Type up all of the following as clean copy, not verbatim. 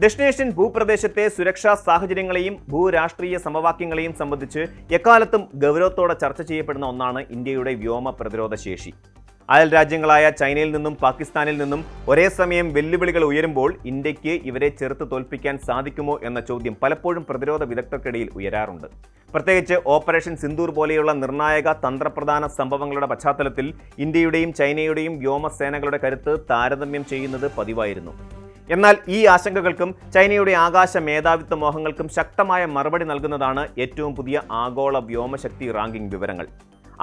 ദക്ഷിണേഷ്യൻ ഭൂപ്രദേശത്തെ സുരക്ഷാ സാഹചര്യങ്ങളെയും ഭൂരാഷ്ട്രീയ സമവാക്യങ്ങളെയും സംബന്ധിച്ച് എക്കാലത്തും ഗൗരവത്തോടെ ചർച്ച ചെയ്യപ്പെടുന്ന ഒന്നാണ് ഇന്ത്യയുടെ വ്യോമ പ്രതിരോധ ശേഷി. അയൽ രാജ്യങ്ങളായ ചൈനയിൽ നിന്നും പാകിസ്ഥാനിൽ നിന്നും ഒരേ സമയം വെല്ലുവിളികൾ ഉയരുമ്പോൾ ഇന്ത്യക്ക് ഇവരെ ചെറുത്ത് തോൽപ്പിക്കാൻ സാധിക്കുമോ എന്ന ചോദ്യം പലപ്പോഴും പ്രതിരോധ വിദഗ്ധർക്കിടയിൽ ഉയരാറുണ്ട്. പ്രത്യേകിച്ച് ഓപ്പറേഷൻ സിന്ദൂർ പോലെയുള്ള നിർണായക തന്ത്രപ്രധാന സംഭവങ്ങളുടെ പശ്ചാത്തലത്തിൽ ഇന്ത്യയുടെയും ചൈനയുടെയും വ്യോമസേനകളുടെ കരുത്ത് താരതമ്യം ചെയ്യുന്നത് പതിവായിരുന്നു. എന്നാൽ ഈ ആശങ്കകൾക്കും ചൈനയുടെ ആകാശ മേധാവിത്വ മോഹങ്ങൾക്കും ശക്തമായ മറുപടി നൽകുന്നതാണ് ഏറ്റവും പുതിയ ആഗോള വ്യോമശക്തി റാങ്കിംഗ് വിവരങ്ങൾ.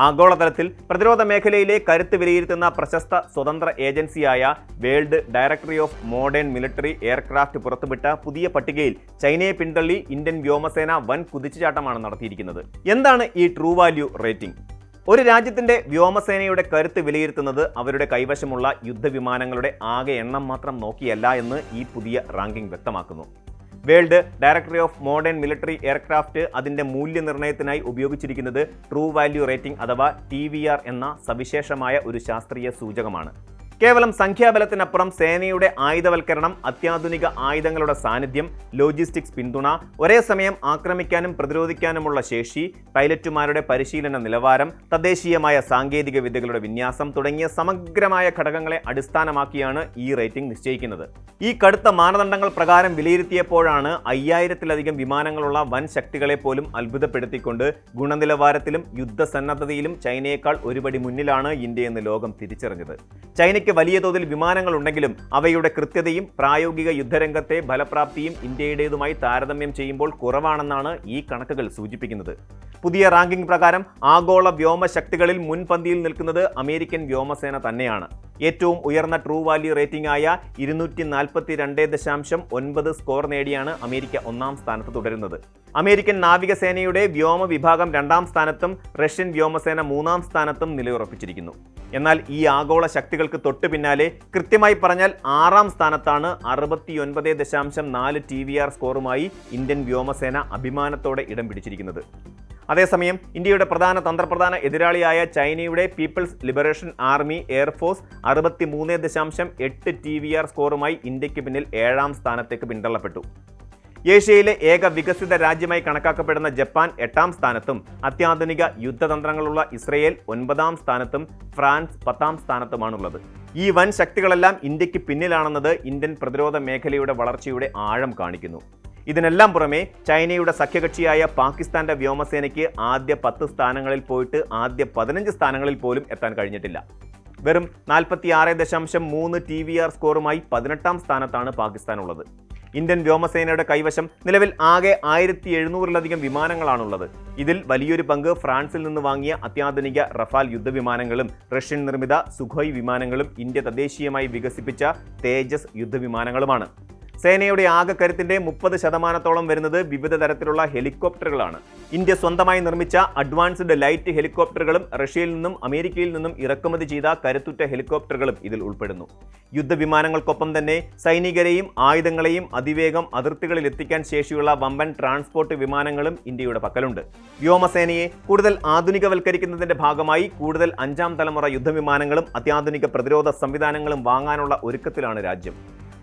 ആഗോളതലത്തിൽ പ്രതിരോധ മേഖലയിലെ കരുത്ത് വിലയിരുത്തുന്ന പ്രശസ്ത സ്വതന്ത്ര ഏജൻസിയായ world directory of modern military aircraft പുറത്തുവിട്ട പുതിയ പട്ടികയിൽ ചൈനയെ പിന്തള്ളി ഇന്ത്യൻ വ്യോമസേന വൻ കുതിച്ചുചാട്ടമാണ് നടത്തിയിരിക്കുന്നത്. എന്താണ് ഈ ട്രൂ വാല്യൂ റേറ്റിംഗ്? ഒരു രാജ്യത്തിന്റെ വ്യോമസേനയുടെ കരുത്ത് വിലയിരുത്തുന്നത് അവരുടെ കൈവശമുള്ള യുദ്ധവിമാനങ്ങളുടെ ആകെ എണ്ണം മാത്രം നോക്കിയല്ല എന്ന് ഈ പുതിയ റാങ്കിംഗ് വ്യക്തമാക്കുന്നു. World directory of modern military aircraft അതിന്റെ മൂല്യനിർണ്ണയത്തിനായി ഉപയോഗിച്ചിരിക്കുന്നത് ട്രൂ വാല്യൂ റേറ്റിംഗ് അഥവാ TVR എന്ന സവിശേഷമായ ഒരു ശാസ്ത്രീയ സൂചകമാണ്. കേവലം സംഖ്യാബലത്തിനപ്പുറം സേനയുടെ ആയുധവൽക്കരണം, അത്യാധുനിക ആയുധങ്ങളുടെ സാന്നിധ്യം, ലോജിസ്റ്റിക്സ് പിന്തുണ, ഒരേ സമയം ആക്രമിക്കാനും പ്രതിരോധിക്കാനുമുള്ള ശേഷി, പൈലറ്റുമാരുടെ പരിശീലന നിലവാരം, തദ്ദേശീയമായ സാങ്കേതിക വിദ്യകളുടെ വിന്യാസം തുടങ്ങിയ സമഗ്രമായ ഘടകങ്ങളെ അടിസ്ഥാനമാക്കിയാണ് ഈ റേറ്റിംഗ് നിശ്ചയിക്കുന്നത്. ഈ കടുത്ത മാനദണ്ഡങ്ങൾ പ്രകാരം വിലയിരുത്തിയപ്പോഴാണ് 5000-ലധികം വിമാനങ്ങളുള്ള വൻ ശക്തികളെ പോലും അത്ഭുതപ്പെടുത്തിക്കൊണ്ട് ഗുണനിലവാരത്തിലും യുദ്ധസന്നദ്ധതയിലും ചൈനയേക്കാൾ ഒരുപടി മുന്നിലാണ് ഇന്ത്യയെന്ന് ലോകം തിരിച്ചറിഞ്ഞത്. ചൈനയ്ക്ക് വലിയ തോതിൽ വിമാനങ്ങൾ ഉണ്ടെങ്കിലും അവയുടെ കൃത്യതയും പ്രായോഗിക യുദ്ധരംഗത്തെ ഫലപ്രാപ്തിയും ഇന്ത്യയുടേതുമായി താരതമ്യം ചെയ്യുമ്പോൾ കുറവാണെന്നാണ് ഈ കണക്കുകൾ സൂചിപ്പിക്കുന്നത്. പുതിയ റാങ്കിംഗ് പ്രകാരം ആഗോള വ്യോമശക്തികളിൽ മുൻപന്തിയിൽ നിൽക്കുന്നത് അമേരിക്കൻ വ്യോമസേന തന്നെയാണ്. ഏറ്റവും ഉയർന്ന ട്രൂ വാല്യൂ റേറ്റിംഗ് ആയ 242.9 സ്കോർ നേടിയാണ് അമേരിക്ക ഒന്നാം സ്ഥാനത്ത് തുടരുന്നത്. അമേരിക്കൻ നാവികസേനയുടെ വ്യോമ വിഭാഗം 2ാം സ്ഥാനത്തും റഷ്യൻ വ്യോമസേന 3ാം സ്ഥാനത്തും നിലയുറപ്പിച്ചിരിക്കുന്നു. എന്നാൽ ഈ ആഗോള ശക്തികൾക്ക് തൊട്ടു പിന്നാലെ, കൃത്യമായി പറഞ്ഞാൽ 6ാം സ്ഥാനത്താണ് 69.4 TVR സ്കോറുമായി ഇന്ത്യൻ വ്യോമസേന അഭിമാനത്തോടെ ഇടം പിടിച്ചിരിക്കുന്നത്. അതേസമയം ഇന്ത്യയുടെ പ്രധാന തന്ത്രപ്രധാന എതിരാളിയായ ചൈനയുടെ people's liberation army air force 63.8 TVR സ്കോറുമായി ഇന്ത്യക്ക് പിന്നിൽ 7ാം സ്ഥാനത്തേക്ക് പിന്തള്ളപ്പെട്ടു. ഏഷ്യയിലെ ഏക വികസിത രാജ്യമായി കണക്കാക്കപ്പെടുന്ന ജപ്പാൻ 8ാം സ്ഥാനത്തും അത്യാധുനിക യുദ്ധതന്ത്രങ്ങളുള്ള ഇസ്രയേൽ 9ാം സ്ഥാനത്തും ഫ്രാൻസ് 10ാം സ്ഥാനത്തുമാണുള്ളത്. ഈ വൻ ശക്തികളെല്ലാം ഇന്ത്യക്ക് പിന്നിലാണെന്നത് ഇന്ത്യൻ പ്രതിരോധ മേഖലയുടെ വളർച്ചയുടെ ആഴം കാണിക്കുന്നു. ഇതിനെല്ലാം പുറമെ ചൈനയുടെ സഖ്യകക്ഷിയായ പാകിസ്ഥാന്റെ വ്യോമസേനയ്ക്ക് ആദ്യ 10 സ്ഥാനങ്ങളിൽ പോയിട്ട് ആദ്യ 15 സ്ഥാനങ്ങളിൽ പോലും എത്താൻ കഴിഞ്ഞിട്ടില്ല. വെറും 46.3 TVR സ്കോറുമായി 18ാം സ്ഥാനത്താണ് പാകിസ്ഥാൻ ഉള്ളത്. ഇന്ത്യൻ വ്യോമസേനയുടെ കൈവശം നിലവിൽ ആകെ 1700-ലധികം വിമാനങ്ങളാണുള്ളത്. ഇതിൽ വലിയൊരു പങ്ക് ഫ്രാൻസിൽ നിന്ന് വാങ്ങിയ അത്യാധുനിക റഫാൽ യുദ്ധവിമാനങ്ങളും റഷ്യൻ നിർമ്മിത സുഖോയ് വിമാനങ്ങളും ഇന്ത്യ തദ്ദേശീയമായി വികസിപ്പിച്ച തേജസ് യുദ്ധവിമാനങ്ങളുമാണ്. സേനയുടെ ആകെ കരുത്തിന്റെ 30% വരുന്നത് വിവിധ തരത്തിലുള്ള ഹെലികോപ്റ്ററുകളാണ്. ഇന്ത്യ സ്വന്തമായി നിർമ്മിച്ച അഡ്വാൻസ്ഡ് ലൈറ്റ് ഹെലികോപ്റ്ററുകളും റഷ്യയിൽ നിന്നും അമേരിക്കയിൽ നിന്നും ഇറക്കുമതി ചെയ്ത കരുത്തുറ്റ ഹെലികോപ്റ്ററുകളും ഇതിൽ ഉൾപ്പെടുന്നു. യുദ്ധവിമാനങ്ങൾക്കൊപ്പം തന്നെ സൈനികരെയും ആയുധങ്ങളെയും അതിവേഗം അതിർത്തികളിൽ എത്തിക്കാൻ ശേഷിയുള്ള വമ്പൻ ട്രാൻസ്പോർട്ട് വിമാനങ്ങളും ഇന്ത്യയുടെ പക്കലുണ്ട്. വ്യോമസേനയെ കൂടുതൽ ആധുനികവൽക്കരിക്കുന്നതിന്റെ ഭാഗമായി കൂടുതൽ 5ാം തലമുറ യുദ്ധവിമാനങ്ങളും അത്യാധുനിക പ്രതിരോധ സംവിധാനങ്ങളും വാങ്ങാനുള്ള ഒരുക്കത്തിലാണ് രാജ്യം.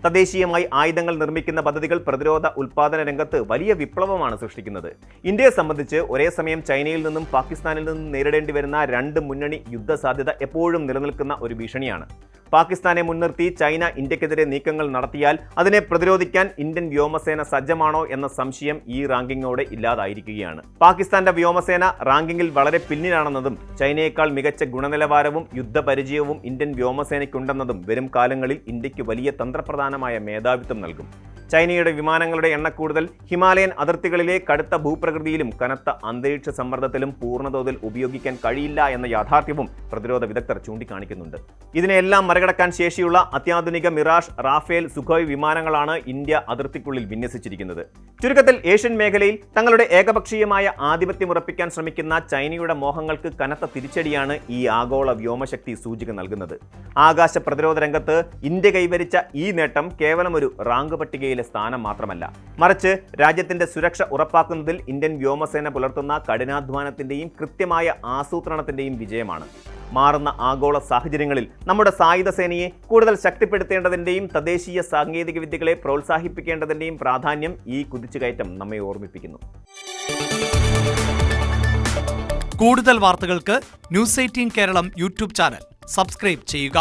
തദ്ദേശീയമായി ആയുധങ്ങൾ നിർമ്മിക്കുന്ന പദ്ധതികൾ പ്രതിരോധ ഉൽപ്പാദന രംഗത്ത് വലിയ വിപ്ലവമാണ് സൃഷ്ടിക്കുന്നത്. ഇന്ത്യയെ സംബന്ധിച്ച് ഒരേ സമയം ചൈനയിൽ നിന്നും പാകിസ്ഥാനിൽ നിന്നും നേരിടേണ്ടി വരുന്ന 2 മുന്നണി യുദ്ധസാധ്യത എപ്പോഴും നിലനിൽക്കുന്ന ഒരു ഭീഷണിയാണ്. പാകിസ്ഥാനെ മുൻനിർത്തി ചൈന ഇന്ത്യക്കെതിരെ നീക്കങ്ങൾ നടത്തിയാൽ അതിനെ പ്രതിരോധിക്കാൻ ഇന്ത്യൻ വ്യോമസേന സജ്ജമാണോ എന്ന സംശയം ഈ റാങ്കിങ്ങോടെ ഇല്ലാതായിരിക്കുകയാണ്. പാകിസ്ഥാന്റെ വ്യോമസേന റാങ്കിങ്ങിൽ വളരെ പിന്നിലാണെന്നതും ചൈനയേക്കാൾ മികച്ച ഗുണനിലവാരവും യുദ്ധപരിചയവും ഇന്ത്യൻ വ്യോമസേനയ്ക്കുണ്ടെന്നതും വരും കാലങ്ങളിൽ ഇന്ത്യക്ക് വലിയ തന്ത്രപ്രധാനമായ മേധാവിത്വം നൽകും. ചൈനയുടെ വിമാനങ്ങളുടെ എണ്ണക്കൂടുതൽ ഹിമാലയൻ അതിർത്തികളിലെ കടുത്ത ഭൂപ്രകൃതിയിലും കനത്ത അന്തരീക്ഷ സമ്മർദ്ദത്തിലും പൂർണ്ണതോതിൽ ഉപയോഗിക്കാൻ കഴിയില്ല എന്ന യാഥാർത്ഥ്യവും പ്രതിരോധ വിദഗ്ധർ ചൂണ്ടിക്കാണിക്കുന്നുണ്ട്. ഇതിനെല്ലാം മറികടക്കാൻ ശേഷിയുള്ള അത്യാധുനിക മിറാഷ്, റാഫേൽ, സുഖോയ് വിമാനങ്ങളാണ് ഇന്ത്യ അതിർത്തിക്കുള്ളിൽ വിന്യസിച്ചിരിക്കുന്നത്. ചുരുക്കത്തിൽ ഏഷ്യൻ മേഖലയിൽ തങ്ങളുടെ ഏകപക്ഷീയമായ ആധിപത്യം ഉറപ്പിക്കാൻ ശ്രമിക്കുന്ന ചൈനയുടെ മോഹങ്ങൾക്ക് കനത്ത തിരിച്ചടിയാണ് ഈ ആഗോള വ്യോമശക്തി സൂചിക നൽകുന്നത്. ആകാശ പ്രതിരോധ രംഗത്ത് ഇന്ത്യ കൈവരിച്ച ഈ നേട്ടം കേവലം ഒരു റാങ്ക് പട്ടികയിലെ സേനയിലെ സ്ഥാനം മാത്രമല്ല, മറിച്ച് രാജ്യത്തിന്റെ സുരക്ഷ ഉറപ്പാക്കുന്നതിൽ ഇന്ത്യൻ വ്യോമസേന പുലർത്തുന്ന കഠിനാധ്വാനത്തിന്റെയും കൃത്യമായ ആസൂത്രണത്തിന്റെയും വിജയമാണ്. മാറുന്ന ആഗോള സാഹചര്യങ്ങളിൽ നമ്മുടെ സായുധ സേനയെ കൂടുതൽ ശക്തിപ്പെടുത്തേണ്ടതിന്റെയും തദ്ദേശീയ സാങ്കേതിക വിദ്യകളെ പ്രോത്സാഹിപ്പിക്കേണ്ടതിന്റെയും പ്രാധാന്യം ഈ കുതിച്ചുകയറ്റം നമ്മെ ഓർമ്മിപ്പിക്കുന്നു. കൂടുതൽ വാർത്തകൾക്ക് news 18 Keralam YouTube channel subscribe ചെയ്യുക.